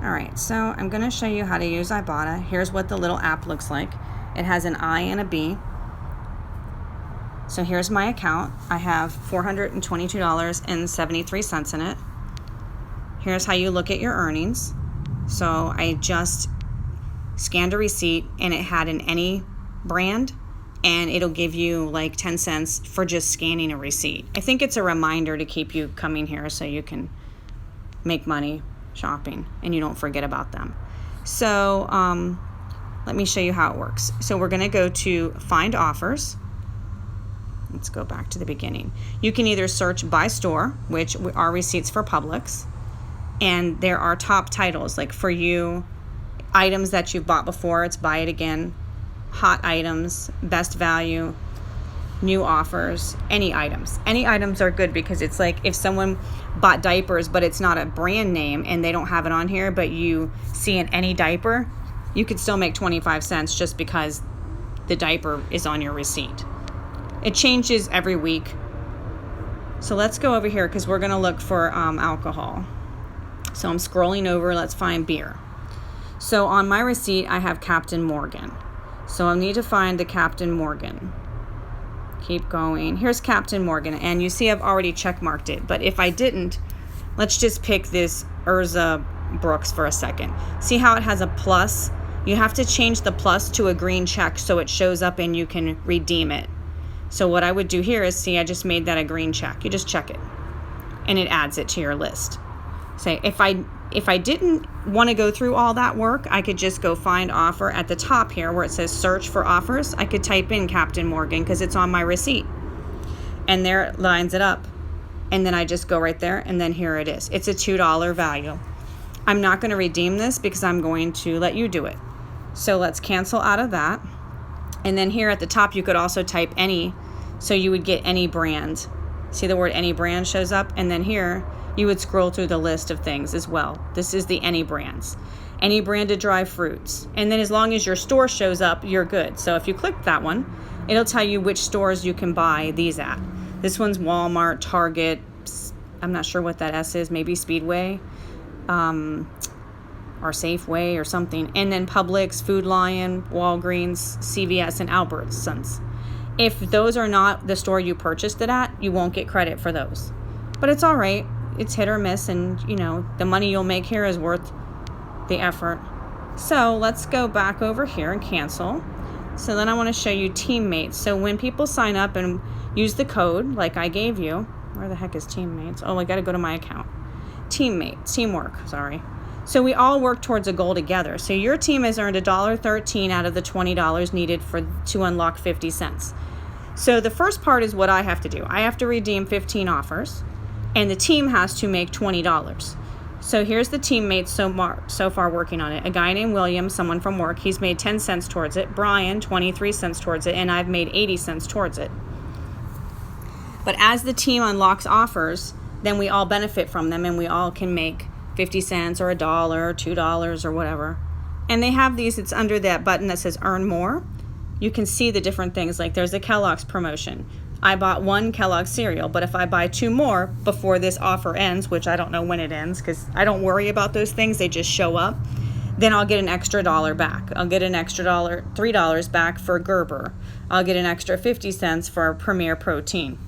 All right, so I'm going to show you how to use Ibotta. Here's what the little app looks like. It has an I and a B. So here's my account. I have $422.73 in it. Here's how you look at your earnings. So I just scanned a receipt and it had an any brand, and it'll give you like 10 cents for just scanning a receipt. I think it's a reminder to keep you coming here so you can make money shopping and you don't forget about them. So let me show you how it works. So we're going to go to find offers. Let's go back to the beginning. You can either search by store, which are receipts for Publix, and there are top titles like for you, items that you've bought before, it's buy it again, hot items, best value, new offers, any items. Any items are good because it's like if someone bought diapers but it's not a brand name and they don't have it on here, but you see an any diaper, you could still make 25 cents just because the diaper is on your receipt. It changes every week. So let's go over here because we're going to look for alcohol. So I'm scrolling over, let's find beer. So on my receipt I have Captain Morgan. So I'll need to find the Captain Morgan. Keep going. Here's Captain Morgan, and you see I've already checkmarked it, but if I didn't, let's just pick this Urza Brooks for a second. See how it has a plus? You have to change the plus to a green check so it shows up and you can redeem it. So what I would do here is, see, I just made that a green check. You just check it and it adds it to your list. Say if I didn't want to go through all that work, I could just go find offer at the top here where it says search for offers. I could type in Captain Morgan because it's on my receipt. And there it lines it up. And then I just go right there and then here it is. It's a $2 value. I'm not going to redeem this because I'm going to let you do it. So let's cancel out of that. And then here at the top you could also type any. So you would get any brand. See the word any brand shows up, and then here you would scroll through the list of things as well. This is the any brands. Any branded dry fruits. And then as long as your store shows up, you're good. So if you click that one, it'll tell you which stores you can buy these at. This one's Walmart, Target, I'm not sure what that S is, maybe Speedway, or Safeway or something. And then Publix, Food Lion, Walgreens, CVS, and Albertsons. If those are not the store you purchased it at, you won't get credit for those. But it's all right. It's hit or miss, and you know the money you'll make here is worth the effort. So let's go back over here and cancel. So then I want to show you teammates. So when people sign up and use the code like I gave you, where the heck is teammates? Oh, I got to go to my account. Teamwork, sorry. So we all work towards a goal together. So your team has earned $1.13 out of the $20 needed to unlock 50 cents. So the first part is what I have to do. I have to redeem 15 offers. And the team has to make $20. So here's the teammates so far working on it. A guy named William, someone from work, he's made 10 cents towards it. Brian, 23 cents towards it. And I've made 80 cents towards it. But as the team unlocks offers, then we all benefit from them and we all can make 50 cents or $1 or $2 or whatever. And they have these, it's under that button that says earn more. You can see the different things, like there's a Kellogg's promotion. I bought one Kellogg's cereal, but if I buy 2 more before this offer ends, which I don't know when it ends because I don't worry about those things, they just show up, then I'll get an extra $1 back. I'll get an extra $3 back for Gerber. I'll get an extra 50 cents for Premier Protein.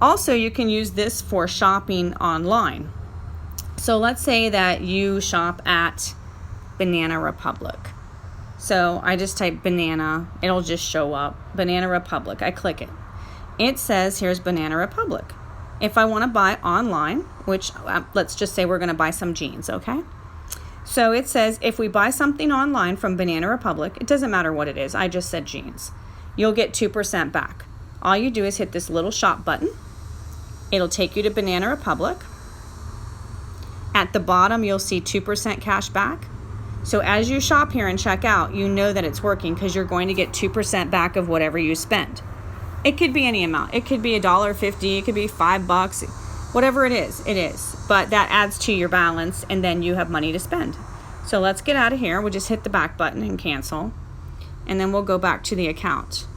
Also, you can use this for shopping online. So let's say that you shop at Banana Republic. So I just type banana, it'll just show up, Banana Republic. I click it. It says here's Banana Republic. If I want to buy online, which let's just say we're going to buy some jeans, okay? So it says if we buy something online from Banana Republic, it doesn't matter what it is, I just said jeans, you'll get 2% back. All you do is hit this little shop button. It'll take you to Banana Republic. At the bottom, you'll see 2% cash back. So as you shop here and check out, you know that it's working because you're going to get 2% back of whatever you spend. It could be any amount. It could be $1.50. It could be $5. Whatever it is, it is. But that adds to your balance, and then you have money to spend. So let's get out of here. We'll just hit the back button and cancel. And then we'll go back to the account.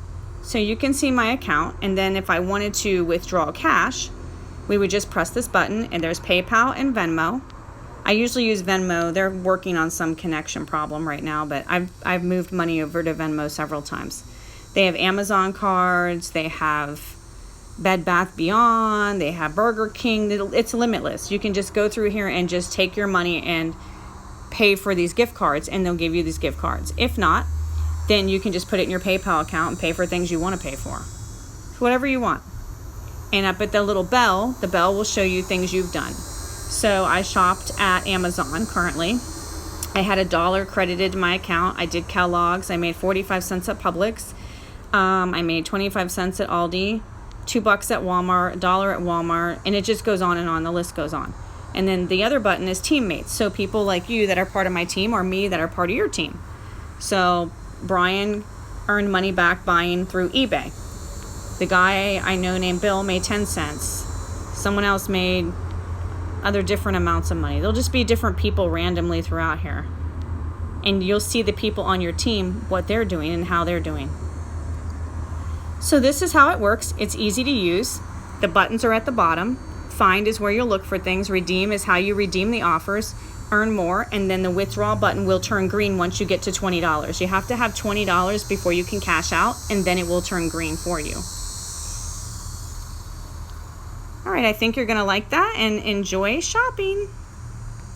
So you can see my account. And then if I wanted to withdraw cash, we would just press this button. And there's PayPal and Venmo. I usually use Venmo. They're working on some connection problem right now, but I've moved money over to Venmo several times. They have Amazon cards. They have Bed Bath Beyond. They have Burger King. It's limitless. You can just go through here and just take your money and pay for these gift cards, and they'll give you these gift cards. If not, then you can just put it in your PayPal account and pay for things you want to pay for. Whatever you want. And up at the little bell, the bell will show you things you've done. So I shopped at Amazon currently. I had $1 credited to my account. I did Kellogg's. I made 45 cents at Publix. I made 25 cents at Aldi, $2 at Walmart, $1 at Walmart, and it just goes on and on. The list goes on. And then the other button is teammates. So people like you that are part of my team, or me that are part of your team. So Brian earned money back buying through eBay. The guy I know named Bill made 10 cents. Someone else made other different amounts of money. There'll just be different people randomly throughout here. And you'll see the people on your team, what they're doing and how they're doing. So this is how it works. It's easy to use. The buttons are at the bottom. Find is where you'll look for things. Redeem is how you redeem the offers. Earn more, and then the withdrawal button will turn green once you get to $20. You have to have $20 before you can cash out, and then it will turn green for you. All right, I think you're going to like that and enjoy shopping.